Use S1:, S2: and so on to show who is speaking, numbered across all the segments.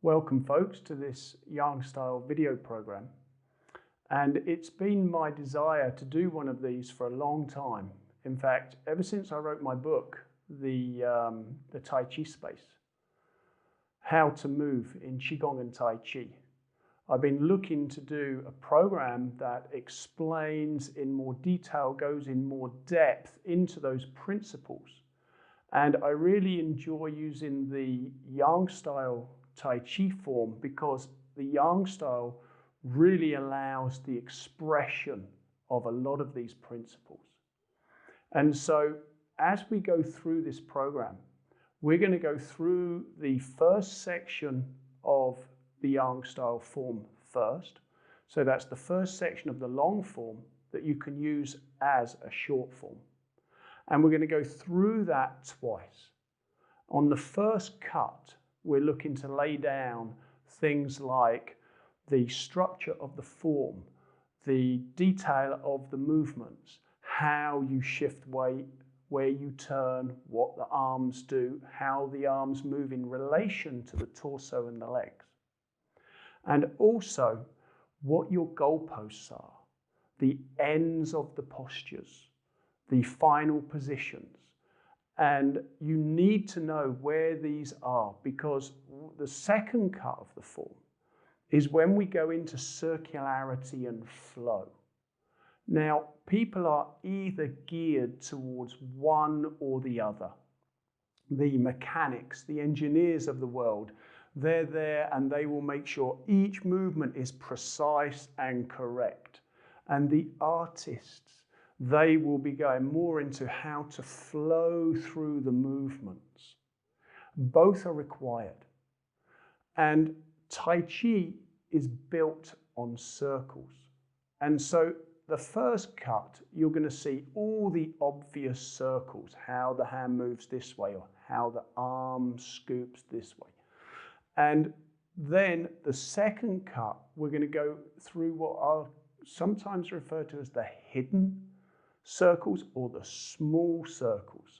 S1: Welcome folks to this Yang Style video program, and it's been my desire to do one of these for a long time. In fact, ever since I wrote my book, the Tai Chi Space, How to Move in Qigong and Tai Chi. I've been looking to do a program that explains in more detail, goes in more depth into those principles. And I really enjoy using the Yang Style Tai Chi form because the Yang Style really allows the expression of a lot of these principles. And so as we go through this program, we're going to go through the first section of the Yang Style form first. So that's the first section of the long form that you can use as a short form. And we're going to go through that twice. On the first cut, we're looking to lay down things like the structure of the form, the detail of the movements, how you shift weight, where you turn, what the arms do, how the arms move in relation to the torso and the legs. And also what your goalposts are, the ends of the postures, the final positions. And you need to know where these are, because the second cut of the form is when we go into circularity and flow. Now, people are either geared towards one or the other. The mechanics, the engineers of the world, they're there and they will make sure each movement is precise and correct. And the artists, they will be going more into how to flow through the movements. Both are required. And Tai Chi is built on circles. And so the first cut, you're going to see all the obvious circles, how the hand moves this way or how the arm scoops this way. And then the second cut, we're going to go through what are sometimes referred to as the hidden circles or the small circles.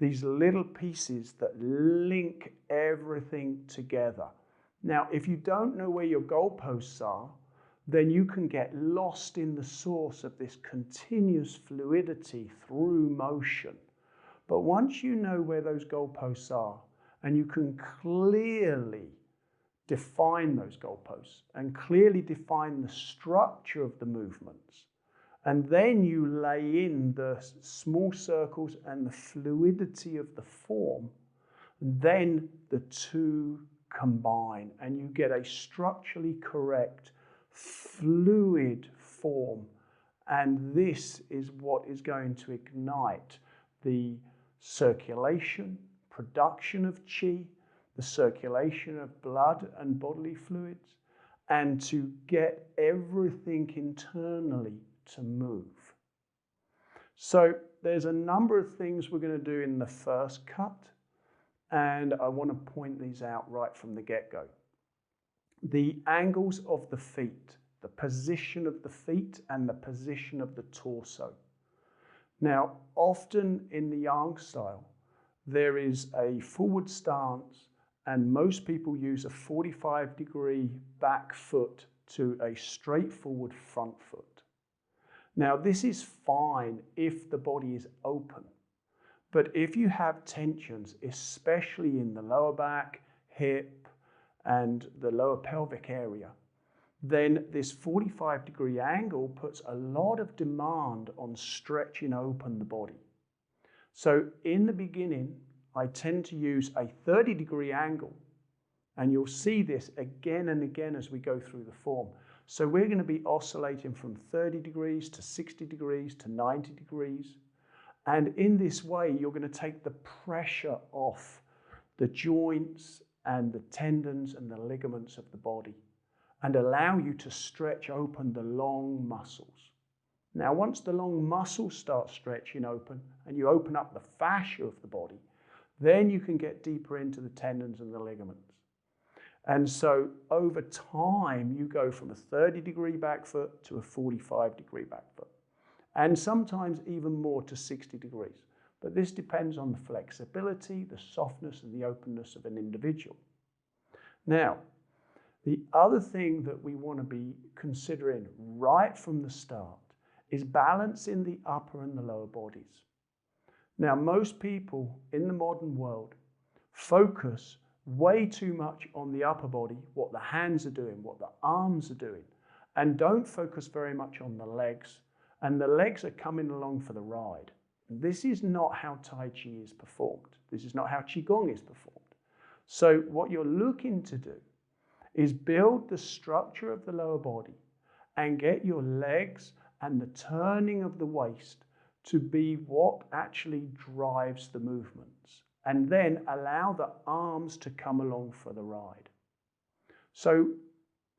S1: These little pieces that link everything together. Now, if you don't know where your goalposts are, then you can get lost in the source of this continuous fluidity through motion. But once you know where those goalposts are, and you can clearly define those goalposts and clearly define the structure of the movements, and then you lay in the small circles and the fluidity of the form, then the two combine and you get a structurally correct, fluid form. And this is what is going to ignite the circulation, production of qi, the circulation of blood and bodily fluids, and to get everything internally to move. So there's a number of things we're going to do in the first cut, and I want to point these out right from the get-go. The angles of the feet, the position of the feet and the position of the torso. Now, often in the Yang Style, there is a forward stance, and most people use a 45-degree back foot to a straightforward front foot. Now, this is fine if the body is open, but if you have tensions, especially in the lower back, hip, and the lower pelvic area, then this 45-degree angle puts a lot of demand on stretching open the body. So in the beginning, I tend to use a 30-degree angle, and you'll see this again and again as we go through the form. So we're going to be oscillating from 30 degrees to 60 degrees to 90 degrees. And in this way, you're going to take the pressure off the joints and the tendons and the ligaments of the body and allow you to stretch open the long muscles. Now, once the long muscles start stretching open and you open up the fascia of the body, then you can get deeper into the tendons and the ligaments. And so over time, you go from a 30-degree back foot to a 45-degree back foot, and sometimes even more to 60 degrees. But this depends on the flexibility, the softness, and the openness of an individual. Now, The other thing that we want to be considering right from the start is balancing the upper and the lower bodies. Now, most people in the modern world focus way too much on the upper body, what the hands are doing, what the arms are doing, and don't focus very much on the legs. And the legs are coming along for the ride. This is not how Tai Chi is performed. This is not how Qigong is performed. So what you're looking to do is build the structure of the lower body and get your legs and the turning of the waist to be what actually drives the movements, and then allow the arms to come along for the ride. So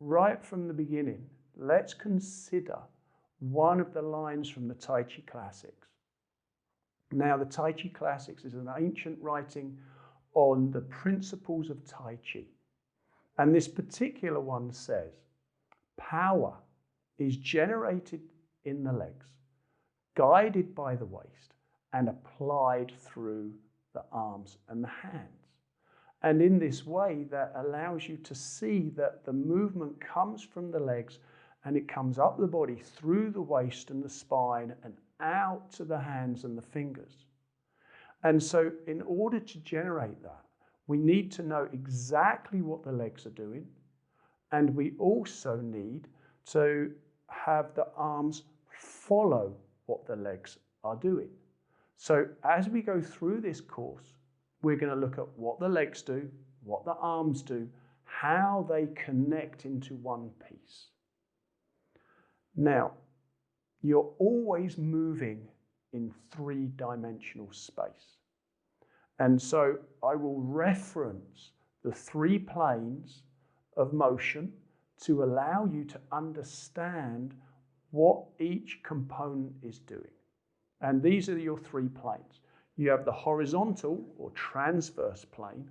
S1: right from the beginning, let's consider one of the lines from the Tai Chi Classics. Now, the Tai Chi Classics is an ancient writing on the principles of Tai Chi. And this particular one says, power is generated in the legs, guided by the waist, and applied through the arms and the hands. And in this way, that allows you to see that the movement comes from the legs and it comes up the body through the waist and the spine and out to the hands and the fingers. And so in order to generate that, we need to know exactly what the legs are doing, and we also need to have the arms follow what the legs are doing. So as we go through this course, we're going to look at what the legs do, what the arms do, how they connect into one piece. Now, you're always moving in three-dimensional space. And so I will reference the 3 planes of motion to allow you to understand what each component is doing. And these are your 3 planes. You have the horizontal or transverse plane.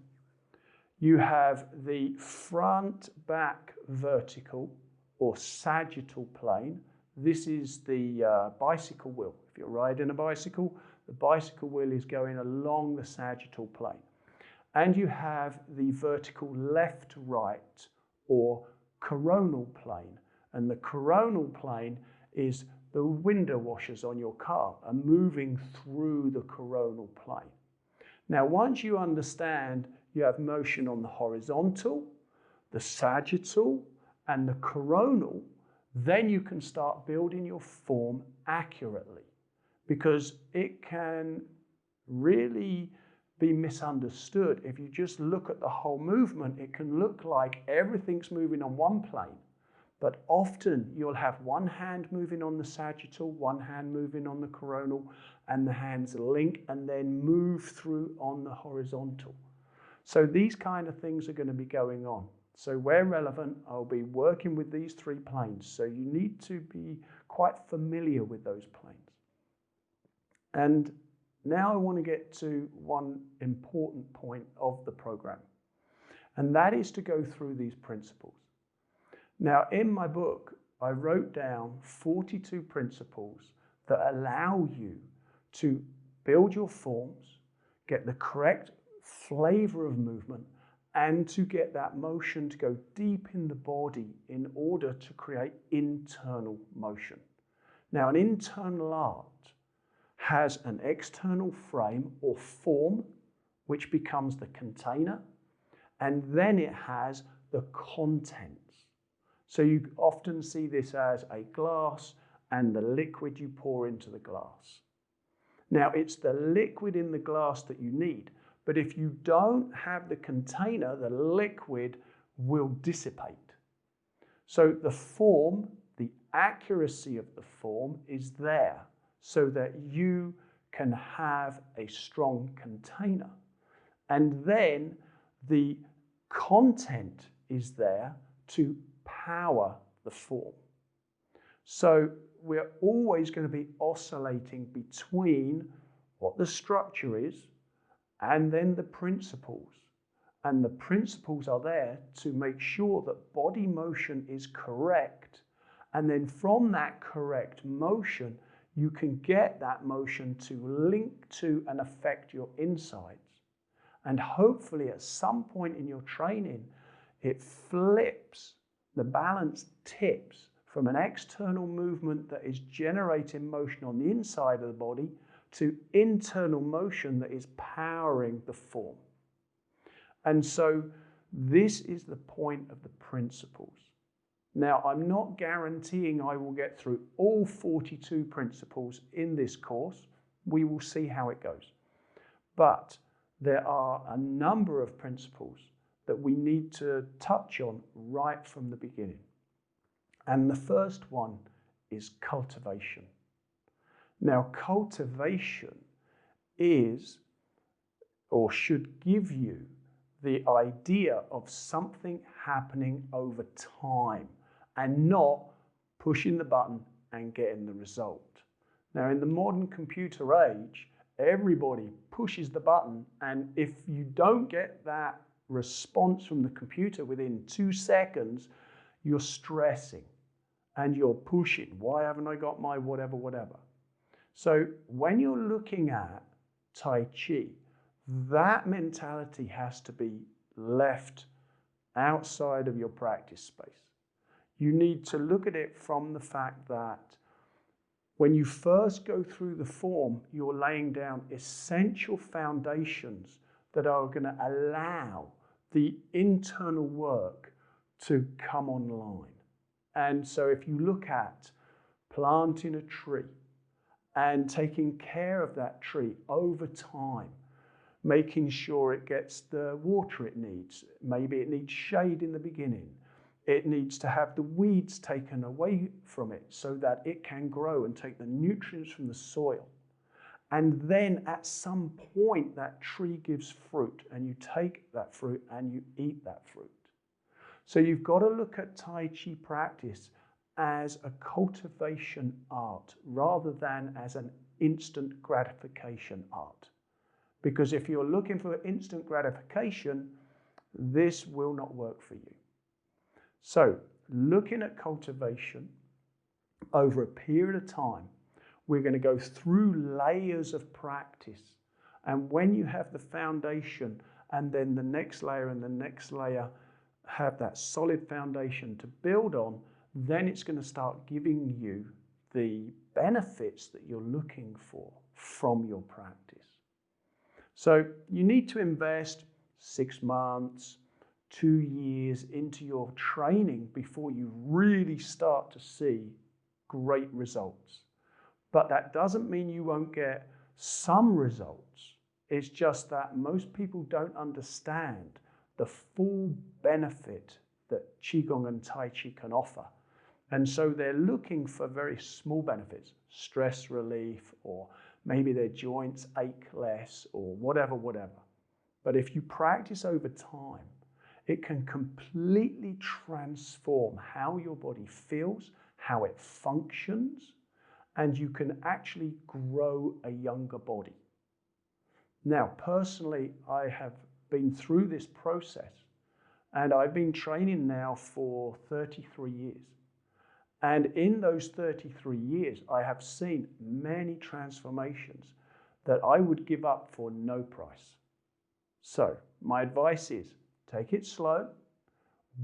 S1: You have the front-back vertical or sagittal plane. This is the bicycle wheel. If you're riding a bicycle, the bicycle wheel is going along the sagittal plane. And you have the vertical left-right or coronal plane. And the coronal plane is the window washers on your car are moving through the coronal plane. Now, once you understand you have motion on the horizontal, the sagittal, and the coronal, then you can start building your form accurately, because it can really be misunderstood. If you just look at the whole movement, it can look like everything's moving on one plane, but often you'll have one hand moving on the sagittal, one hand moving on the coronal, and the hands link and then move through on the horizontal. So these kind of things are going to be going on. So where relevant, I'll be working with these 3 planes. So you need to be quite familiar with those planes. And now I want to get to one important point of the program, and that is to go through these principles. Now, in my book, I wrote down 42 principles that allow you to build your forms, get the correct flavor of movement, and to get that motion to go deep in the body in order to create internal motion. Now, an internal art has an external frame or form, which becomes the container, and then it has the contents. So you often see this as a glass and the liquid you pour into the glass. Now, it's the liquid in the glass that you need, but if you don't have the container, the liquid will dissipate. So the form, the accuracy of the form is there so that you can have a strong container. And then the content is there to power the form. So we're always going to be oscillating between what the structure is and then the principles. And the principles are there to make sure that body motion is correct. And then from that correct motion, you can get that motion to link to and affect your insides. And hopefully at some point in your training, it flips, the balance tips from an external movement that is generating motion on the inside of the body to internal motion that is powering the form. And so this is the point of the principles. Now, I'm not guaranteeing I will get through all 42 principles in this course. We will see how it goes. But there are a number of principles that we need to touch on right from the beginning. And the first one is cultivation. Now, cultivation is, or should give you, the idea of something happening over time and not pushing the button and getting the result. Now, in the modern computer age, everybody pushes the button, and if you don't get that response from the computer within 2 seconds, you're stressing and you're pushing. Why haven't I got my whatever, whatever? So when you're looking at Tai Chi, that mentality has to be left outside of your practice space. You need to look at it from the fact that when you first go through the form, you're laying down essential foundations that are going to allow the internal work to come online. And so if you look at planting a tree and taking care of that tree over time, making sure it gets the water it needs. Maybe it needs shade in the beginning. It needs to have the weeds taken away from it so that it can grow and take the nutrients from the soil. And then at some point that tree gives fruit, and you take that fruit and you eat that fruit. So you've got to look at Tai Chi practice as a cultivation art rather than as an instant gratification art. Because if you're looking for instant gratification, this will not work for you. So, looking at cultivation over a period of time, we're going to go through layers of practice. And when you have the foundation and then the next layer and the next layer have that solid foundation to build on, then it's going to start giving you the benefits that you're looking for from your practice. So you need to invest 6 months, 2 years into your training before you really start to see great results. But that doesn't mean you won't get some results. It's just that most people don't understand the full benefit that Qigong and Tai Chi can offer. And so they're looking for very small benefits, stress relief, or maybe their joints ache less, or whatever. But if you practice over time, it can completely transform how your body feels, how it functions, and you can actually grow a younger body. Now, personally, I have been through this process, and I've been training now for 33 years. And in those 33 years, I have seen many transformations that I would give up for no price. So my advice is take it slow,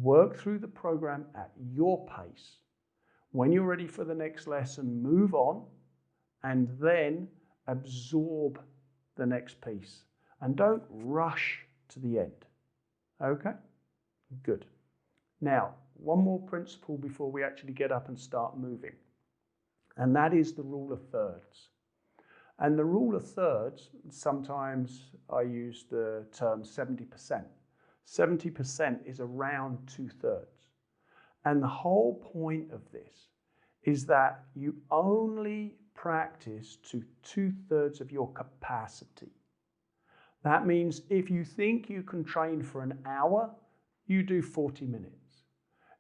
S1: work through the program at your pace. When you're ready for the next lesson, move on and then absorb the next piece. And don't rush to the end. Okay? Good. Now, one more principle before we actually get up and start moving. And that is the rule of thirds. And the rule of thirds, sometimes I use the term 70%. 70% is around 2/3. And the whole point of this is that you only practice to 2/3 of your capacity. That means if you think you can train for an hour, you do 40 minutes.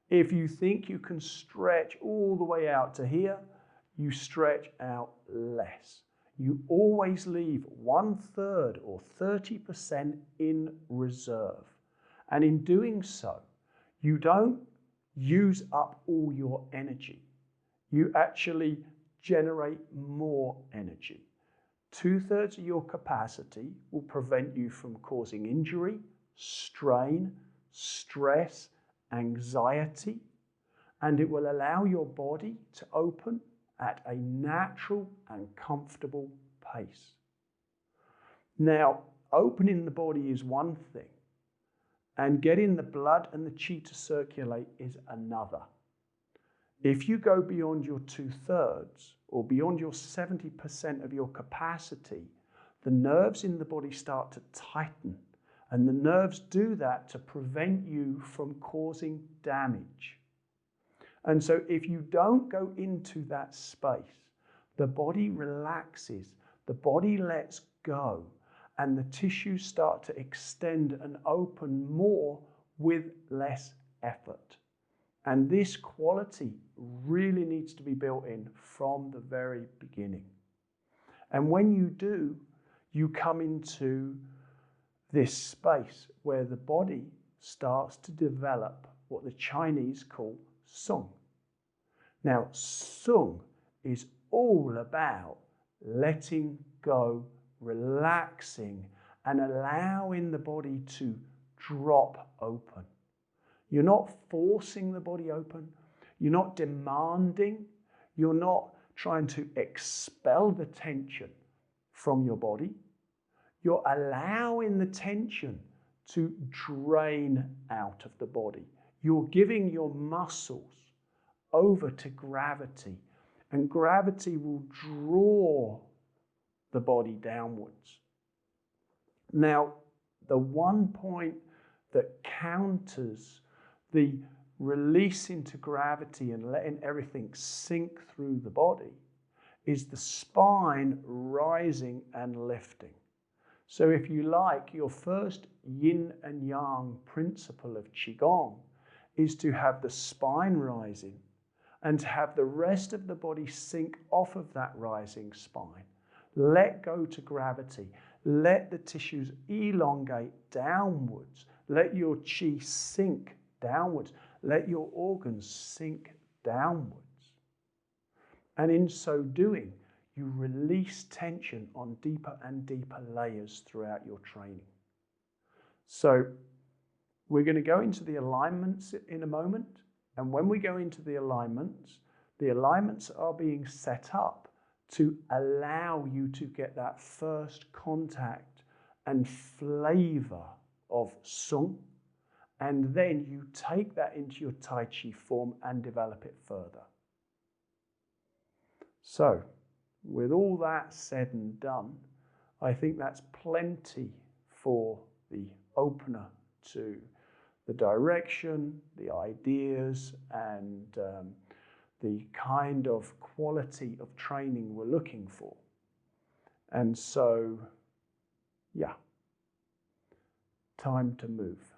S1: If you think you can stretch all the way out to here, you stretch out less. You always leave 1/3 or 30% in reserve. And in doing so, you don't use up all your energy. You actually generate more energy. 2/3 of your capacity will prevent you from causing injury, strain, stress, anxiety, and it will allow your body to open at a natural and comfortable pace. Now, opening the body is one thing, and getting the blood and the chi to circulate is another. If you go beyond your 2/3 or beyond your 70% of your capacity, the nerves in the body start to tighten, and the nerves do that to prevent you from causing damage. And so if you don't go into that space, the body relaxes, the body lets go, and the tissues start to extend and open more with less effort. And this quality really needs to be built in from the very beginning. And when you do, you come into this space where the body starts to develop what the Chinese call sung. Now, sung is all about letting go, relaxing, and allowing the body to drop open. You're not forcing the body open. You're not demanding. You're not trying to expel the tension from your body. You're allowing the tension to drain out of the body. You're giving your muscles over to gravity, and gravity will draw the body downwards. Now, the one point that counters the release into gravity and letting everything sink through the body is the spine rising and lifting. So if you like, your first yin and yang principle of Qigong is to have the spine rising and to have the rest of the body sink off of that rising spine. Let go to gravity. Let the tissues elongate downwards. Let your chi sink downwards. Let your organs sink downwards. And in so doing, you release tension on deeper and deeper layers throughout your training. So we're going to go into the alignments in a moment. And when we go into the alignments are being set up to allow you to get that first contact and flavor of sung, and then you take that into your Tai Chi form and develop it further. So, with all that said and done, I think that's plenty for the opener to the direction, the ideas, and the kind of quality of training we're looking for. And so, yeah, time to move.